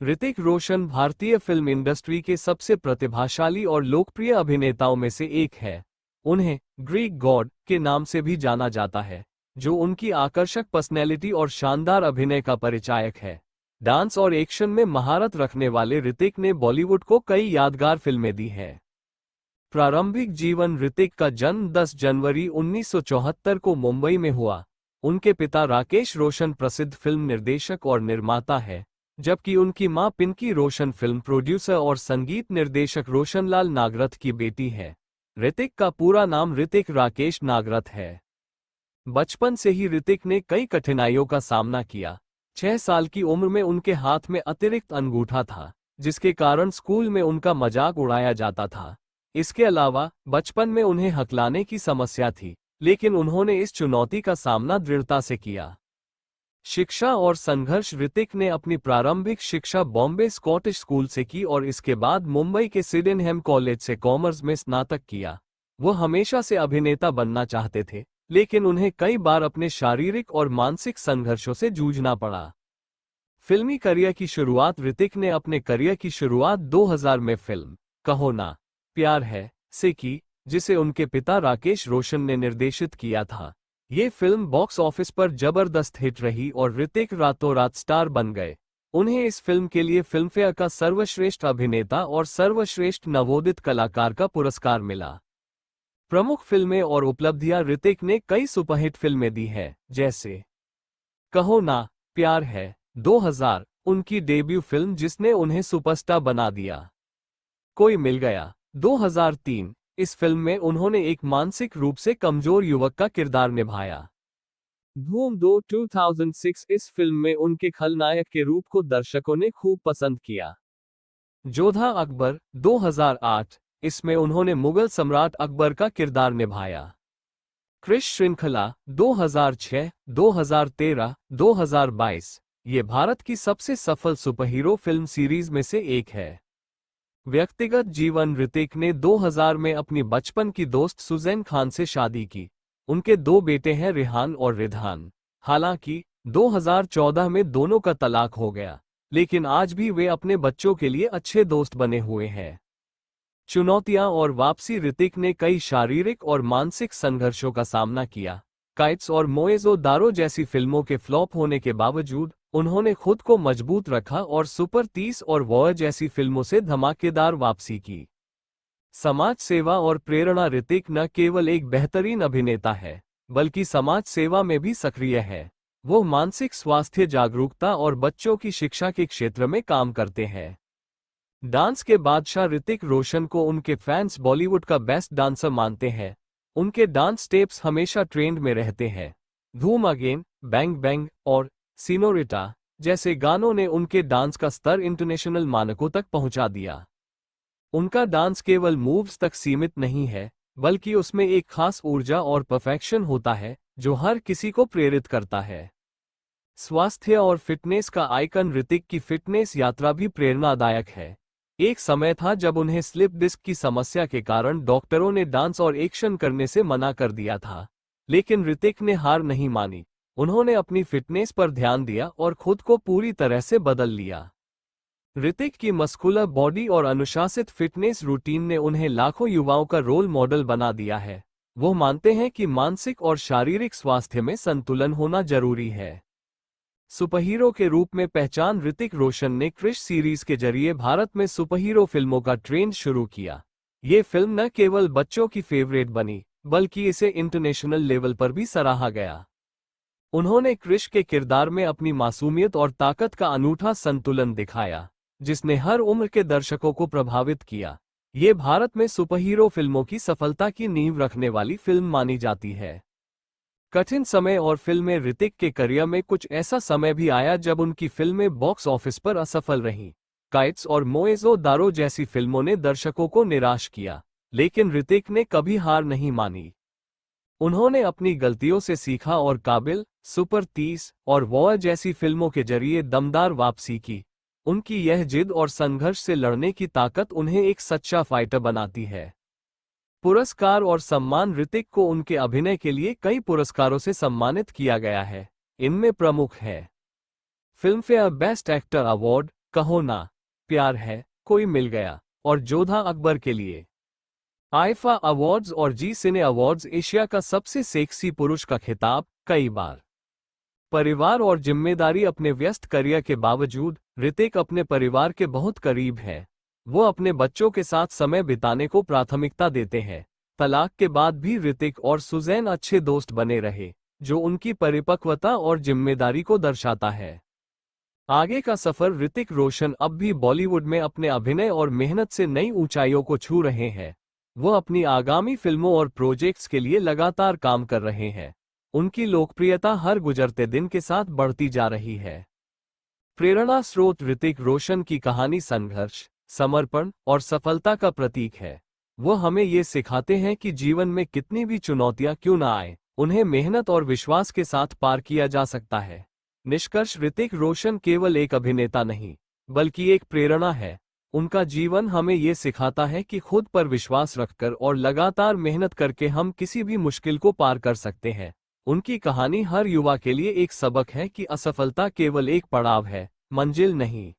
ऋतिक रोशन भारतीय film industry के सबसे प्रतिभाशाली और लोकप्रिय अभिनेताओं में से एक है। उन्हें ग्रीक गॉड के नाम से भी जाना जाता है, जो उनकी आकर्षक पर्सनैलिटी और शानदार अभिनय का परिचायक है। डांस और एक्शन में महारत रखने वाले ऋतिक ने बॉलीवुड को कई यादगार फिल्में दी हैं। प्रारंभिक जीवन। ऋतिक का जन्म 10 जनवरी 1974 को मुंबई में हुआ। उनके पिता राकेश रोशन प्रसिद्ध फिल्म निर्देशक और निर्माता है, जबकि उनकी मां पिंकी रोशन फिल्म प्रोड्यूसर और संगीत निर्देशक रोशनलाल नागरथ की बेटी है। ऋतिक का पूरा नाम ऋतिक राकेश नागरथ है। बचपन से ही ऋतिक ने कई कठिनाइयों का सामना किया। 6 साल की उम्र में उनके हाथ में अतिरिक्त अंगूठा था, जिसके कारण स्कूल में उनका मजाक उड़ाया जाता था। इसके अलावा बचपन में उन्हें हकलाने की समस्या थी, लेकिन उन्होंने इस चुनौती का सामना दृढ़ता से किया। शिक्षा और संघर्ष। ऋतिक ने अपनी प्रारंभिक शिक्षा बॉम्बे स्कॉटिश स्कूल से की और इसके बाद मुंबई के सिडेनहम कॉलेज से कॉमर्स में स्नातक किया। वो हमेशा से अभिनेता बनना चाहते थे, लेकिन उन्हें कई बार अपने शारीरिक और मानसिक संघर्षों से जूझना पड़ा। फिल्मी करियर की शुरुआत। ऋतिक ने अपने करियर की शुरुआत 2000 में फिल्म कहो ना प्यार है से की, जिसे उनके पिता राकेश रोशन ने निर्देशित किया था। ये फिल्म बॉक्स ऑफिस पर जबरदस्त हिट रही और ऋतिक रातों रात स्टार बन गए। उन्हें इस फिल्म के लिए फिल्मफेयर का सर्वश्रेष्ठ अभिनेता और सर्वश्रेष्ठ नवोदित कलाकार का पुरस्कार मिला। प्रमुख फिल्में और उपलब्धियां। ऋतिक ने कई सुपरहिट फिल्में दी हैं, जैसे कहो ना प्यार है 2000, उनकी डेब्यू फिल्म जिसने उन्हें सुपरस्टार बना दिया। कोई मिल गया 2003, इस फिल्म में उन्होंने एक मानसिक रूप से कमजोर युवक का किरदार निभाया। धूम 2 2006, इस फिल्म में उनके खलनायक के रूप को दर्शकों ने खूब पसंद किया। जोधा अकबर 2008, इसमें उन्होंने मुगल सम्राट अकबर का किरदार निभाया। क्रिश श्रृंखला 2006, 2013, 2022, ये भारत की सबसे सफल सुपरहीरो फिल्म सीरीज में से एक है। व्यक्तिगत जीवन। ऋतिक ने 2000 में अपनी बचपन की दोस्त सुजैन खान से शादी की। उनके 2 बेटे हैं, रिहान और रिधान। हालांकि 2014 में दोनों का तलाक हो गया, लेकिन आज भी वे अपने बच्चों के लिए अच्छे दोस्त बने हुए हैं। चुनौतियां और वापसी। ऋतिक ने कई शारीरिक और मानसिक संघर्षों का सामना किया। काइट्स और मोएज़ो-दारो जैसी फिल्मों के फ्लॉप होने के बावजूद उन्होंने खुद को मजबूत रखा और सुपर 30 और वॉर जैसी फिल्मों से धमाकेदार वापसी की। समाज सेवा और प्रेरणा। ऋतिक न केवल एक बेहतरीन अभिनेता है, बल्कि समाज सेवा में भी सक्रिय है। वो मानसिक स्वास्थ्य जागरूकता और बच्चों की शिक्षा के क्षेत्र में काम करते हैं। डांस के बादशाह। ऋतिक रोशन को उनके फैंस बॉलीवुड का बेस्ट डांसर मानते हैं। उनके डांस स्टेप्स हमेशा ट्रेंड में रहते हैं। धूम अगेन, बैंग बैंग और सीनोरिटा जैसे गानों ने उनके डांस का स्तर इंटरनेशनल मानकों तक पहुंचा दिया। उनका डांस केवल मूव्स तक सीमित नहीं है, बल्कि उसमें एक खास ऊर्जा और परफेक्शन होता है, जो हर किसी को प्रेरित करता है। स्वास्थ्य और फिटनेस का आइकन। ऋतिक की फिटनेस यात्रा भी प्रेरणादायक है। एक समय था जब उन्हें स्लिप डिस्क की समस्या के कारण डॉक्टरों ने डांस और एक्शन करने से मना कर दिया था, लेकिन ऋतिक ने हार नहीं मानी। उन्होंने अपनी फिटनेस पर ध्यान दिया और खुद को पूरी तरह से बदल लिया। ऋतिक की मस्कुलर बॉडी और अनुशासित फिटनेस रूटीन ने उन्हें लाखों युवाओं का रोल मॉडल बना दिया है। वो मानते हैं कि मानसिक और शारीरिक स्वास्थ्य में संतुलन होना जरूरी है। सुपरहीरो के रूप में पहचान। ऋतिक रोशन ने क्रिश सीरीज के जरिए भारत में सुपरहीरो फिल्मों का ट्रेंड शुरू किया। ये फिल्म न केवल बच्चों की फेवरेट बनी, बल्कि इसे इंटरनेशनल लेवल पर भी सराहा गया। उन्होंने क्रिश के किरदार में अपनी मासूमियत और ताकत का अनूठा संतुलन दिखाया, जिसने हर उम्र के दर्शकों को प्रभावित किया। ये भारत में सुपरहीरो फिल्मों की सफलता की नींव रखने वाली फिल्म मानी जाती है। कठिन समय और फिल्में। ऋतिक के करियर में कुछ ऐसा समय भी आया जब उनकी फिल्में बॉक्स ऑफिस पर असफल रहीं। काइट्स और मोएज़ो-दारो जैसी फिल्मों ने दर्शकों को निराश किया, लेकिन ऋतिक ने कभी हार नहीं मानी। उन्होंने अपनी गलतियों से सीखा और काबिल, सुपर 30 और वॉर जैसी फिल्मों के जरिए दमदार वापसी की। उनकी यह जिद और संघर्ष से लड़ने की ताकत उन्हें एक सच्चा फाइटर बनाती है। पुरस्कार और सम्मान। ऋतिक को उनके अभिनय के लिए कई पुरस्कारों से सम्मानित किया गया है। इनमें प्रमुख है फिल्मफेयर बेस्ट एक्टर अवार्ड, कहो ना, प्यार है, कोई मिल गया और जोधा अकबर के लिए। आईफा अवार्ड्स और जी सिने अवार्ड्स एशिया का सबसे सेक्सी पुरुष का खिताब कई बार। परिवार और जिम्मेदारी अपने व्यस्त करियर के बावजूद ऋतिक अपने परिवार के बहुत करीब है। वो अपने बच्चों के साथ समय बिताने को प्राथमिकता देते हैं। तलाक के बाद भी ऋतिक और सुजैन अच्छे दोस्त बने रहे, जो उनकी परिपक्वता और जिम्मेदारी को दर्शाता है। आगे का सफर ऋतिक रोशन अब भी बॉलीवुड में अपने अभिनय और मेहनत से नई ऊंचाइयों को छू रहे हैं। वो अपनी आगामी फिल्मों और प्रोजेक्ट्स के लिए लगातार काम कर रहे हैं। उनकी लोकप्रियता हर गुजरते दिन के साथ बढ़ती जा रही है। प्रेरणा स्रोत ऋतिक रोशन की कहानी संघर्ष, समर्पण और सफलता का प्रतीक है। वो हमें ये सिखाते हैं कि जीवन में कितनी भी चुनौतियां क्यों ना आए, उन्हें मेहनत और विश्वास के साथ पार किया जा सकता है। निष्कर्ष, ऋतिक रोशन केवल एक अभिनेता नहीं, बल्कि एक प्रेरणा है। उनका जीवन हमें ये सिखाता है कि खुद पर विश्वास रखकर और लगातार मेहनत करके हम किसी भी मुश्किल को पार कर सकते हैं। उनकी कहानी हर युवा के लिए एक सबक है कि असफलता केवल एक पड़ाव है, मंजिल नहीं।